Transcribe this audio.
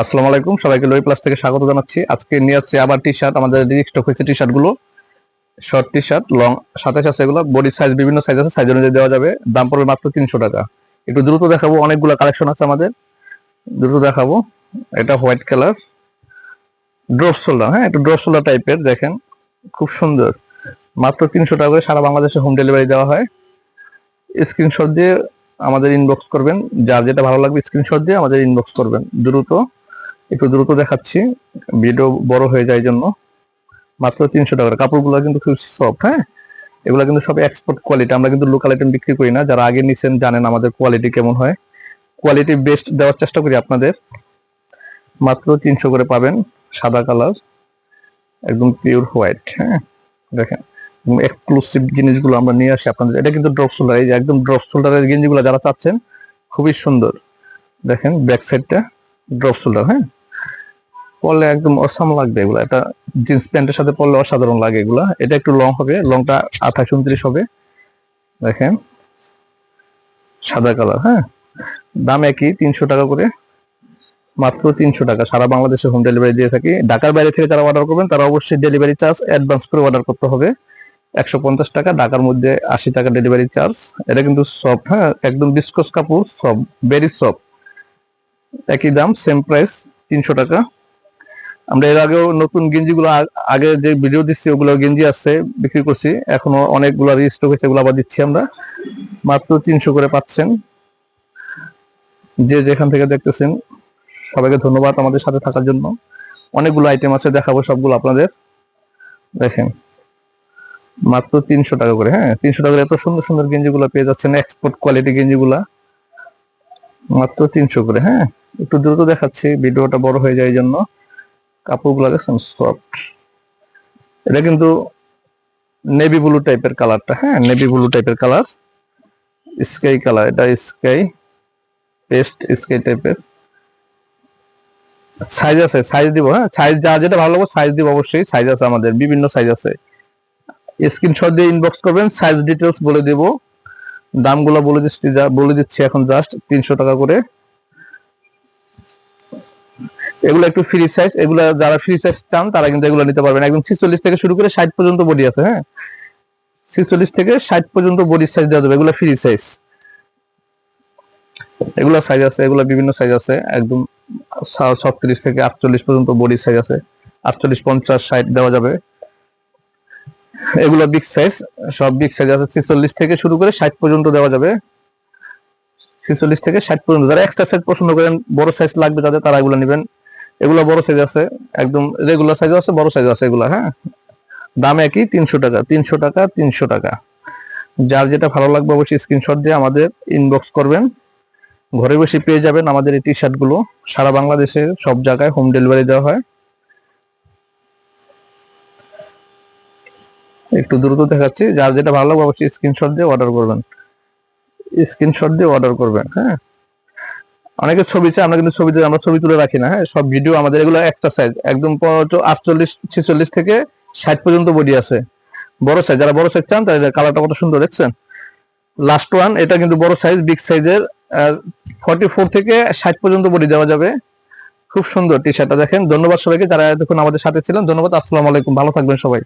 আসসালামু আলাইকুম, সবাইকে লোই প্লাস থেকে স্বাগত জানাচ্ছি। আজকে নিয়ে আসছি আবার টি শার্ট। আমাদের স্টক হয়েছে টি শার্ট গুলো, শর্ট টি শার্ট, লং সাথে আছে। এগুলো বডি সাইজ বিভিন্ন সাইজ আছে, সাইজ অনুযায়ী দেওয়া যাবে। দাম পড়বে মাত্র 300 টাকা। একটু দ্রুত দেখাবো, অনেকগুলো কালেকশন আছে আমাদের, দ্রুত দেখাবো। এটা হোয়াইট কালার, ড্রপ শোল্ডার, হ্যাঁ একটু ড্রপ শোল্ডার টাইপের, দেখেন খুব সুন্দর। মাত্র 300 টাকা করে সারা বাংলাদেশে হোম ডেলিভারি দেওয়া হয়। স্ক্রিনশট দিয়ে আমাদের ইনবক্স করবেন, যার যেটা ভালো লাগবে স্ক্রিনশট দিয়ে আমাদের ইনবক্স করবেন। দ্রুত, একটু দ্রুত দেখাচ্ছি, ভিডিও বড় হয়ে যায় জন্য। মাত্র 300 টাকা। কাপড়গুলো কিন্তু খুব সফট, হ্যাঁ এগুলো কিন্তু সব এক্সপোর্ট কোয়ালিটি। আমরা কিন্তু লোকাল আইটেম বিক্রি করি না। যারা আগে নিছেন জানেন আমাদের কোয়ালিটি কেমন হয়। কোয়ালিটি বেস্ট দেওয়ার চেষ্টা করি আপনাদের। মাত্র 300 করে পাবেন। সাদা কালার, একদম পিওর হোয়াইট, হ্যাঁ দেখেন এক্সক্লুসিভ জিনিসগুলো আমরা নিয়ে আসি আপনাদের। এটা কিন্তু ড্রপ শোল্ডার, এই যে একদম ড্রপ শোল্ডারের গেঞ্জিগুলো যারা চাচ্ছেন খুবই সুন্দর। দেখেন ব্যাক সাইডটা ড্রপ শোল্ডার, হ্যাঁ পরলে একদম অসাম লাগবে এগুলা। এটা জিন্স প্যান্টের সাথে পরলে অসাধারণ লাগে এগুলা। এটা একটু লং হবে, লংটা 28-29 হবে। দেখেন সাদা কালার, হ্যাঁ দাম একই, 300 টাকা করে। মাত্র 300 টাকা, সারা বাংলাদেশে হোম ডেলিভারি দিয়ে থাকি। ঢাকার বাইরে থেকে যারা অর্ডার করবেন তারা অবশ্যই ডেলিভারি চার্জ অ্যাডভান্স করে অর্ডার করতে হবে, 150 টাকা। ঢাকার মধ্যে 80 টাকা ডেলিভারি চার্জ। এটা কিন্তু সফট, হ্যাঁ একদম বিস্কস কাপড়, সফট, ভেরি সফট। একই দাম, সেম প্রাইস, 300 টাকা। আমরা এর আগেও নতুন গেঞ্জিগুলো আগে যে ভিডিও দিচ্ছি ওগুলো গেঞ্জি আছে, বিক্রি করছি। এখনো অনেকগুলো রিস্টক হয়েছে, এগুলো আবার দিচ্ছি আমরা। মাত্র 300 করে পাচ্ছেন। যে যেখান থেকে দেখতেছেন সবাইকে ধন্যবাদ আমাদের সাথে থাকার জন্য। অনেকগুলো আইটেম আছে, দেখাবো সবগুলো আপনাদের। দেখেন মাত্র 300 টাকা করে, হ্যাঁ 300 টাকা এত সুন্দর সুন্দর গেঞ্জিগুলো পেয়ে যাচ্ছেন, এক্সপোর্ট কোয়ালিটি গেঞ্জিগুলা। মাত্র 300 করে, হ্যাঁ একটু দ্রুত দেখাচ্ছি, ভিডিওটা বড় হয়ে যায় এই জন্য। কাপড়গুলো দেখছেন সফট। এটা কিন্তু নেভি ব্লু টাইপের কালারটা, হ্যাঁ নেভি ব্লু টাইপের কালার, স্কাই কালার। এটা স্কাই, পেস্ট স্কাই টাইপের। সাইজ আছে, সাইজ দিব, হ্যাঁ সাইজ যা যেটা ভালো লাগবে সাইজ দিব অবশ্যই। সাইজ আছে আমাদের, বিভিন্ন সাইজ আছে। স্ক্রিনশট দিয়ে ইনবক্স করবেন, সাইজ ডিটেলস বলে দেব। দামগুলো বলে দিচ্ছি এখন জাস্ট 300 টাকা করে। এগুলো একটু ফ্রি সাইজ, এগুলো যারা ফ্রি সাইজ চান তারা কিন্তু এগুলো নিতে পারবেন। একদম 46 থেকে শুরু করে 60 পর্যন্ত বডি আছে, হ্যাঁ 46 থেকে 60 পর্যন্ত বডির সাইজ দেওয়া যাবে। এগুলো ফ্রি সাইজ, এগুলো সাইজ আছে, এগুলো বিভিন্ন সাইজ আছে। একদম 36 থেকে 48 পর্যন্ত বডির সাইজ আছে। 48, 50, 60 দেওয়া যাবে। এগুলো বিগ সাইজ, সব বিগ সাইজ আছে। 46 থেকে শুরু করে 60 পর্যন্ত দেওয়া যাবে। 46 থেকে 60 পর্যন্ত। যারা এক্সট্রা সাইজ পছন্দ করেন, বড় সাইজ লাগবে তাদের, তারা এগুলো নেবেন। এগুলো বড় সাইজ আছে, একদম রেগুলার সাইজ আছে, বড় সাইজ আছে এগুলো, হ্যাঁ দাম একই, 300 টাকা, 300 টাকা, 300 টাকা। যার যেটা ভালো লাগবে অবশ্যই স্ক্রিনশট দিয়ে আমাদের ইনবক্স করবেন। ঘরে বসে পেয়ে যাবেন আমাদের এই টি শার্ট গুলো। সারা বাংলাদেশে সব জায়গায় হোম ডেলিভারি দেওয়া হয়। একটু দ্রুত দেখাচ্ছি, যার যেটা ভালো লাগবে অবশ্যই স্ক্রিনশট দিয়ে অর্ডার করবেন। স্ক্রিনশট দিয়ে অর্ডার করবেন, হ্যাঁ অনেকে ছবি চায়, আমরা কিন্তু আমরা ছবি তুলে রাখি না, হ্যাঁ সব ভিডিও আমাদের। এগুলো একটা সাইজ, একদম 48, 46 থেকে 60 পর্যন্ত বডি আছে। বড় সাইজ, যারা বড় সাইজ চান তাদের, কালারটা কত সুন্দর দেখছেন। লাস্ট ওয়ান, এটা কিন্তু বড় সাইজ, বিগ সাইজের। 44 থেকে 60 পর্যন্ত বডি দেওয়া যাবে। খুব সুন্দর টি শার্টটা দেখেন। ধন্যবাদ সবাইকে যারা এতক্ষণ আমাদের সাথে ছিলেন। ধন্যবাদ, আসসালামু আলাইকুম, ভালো থাকবেন সবাই।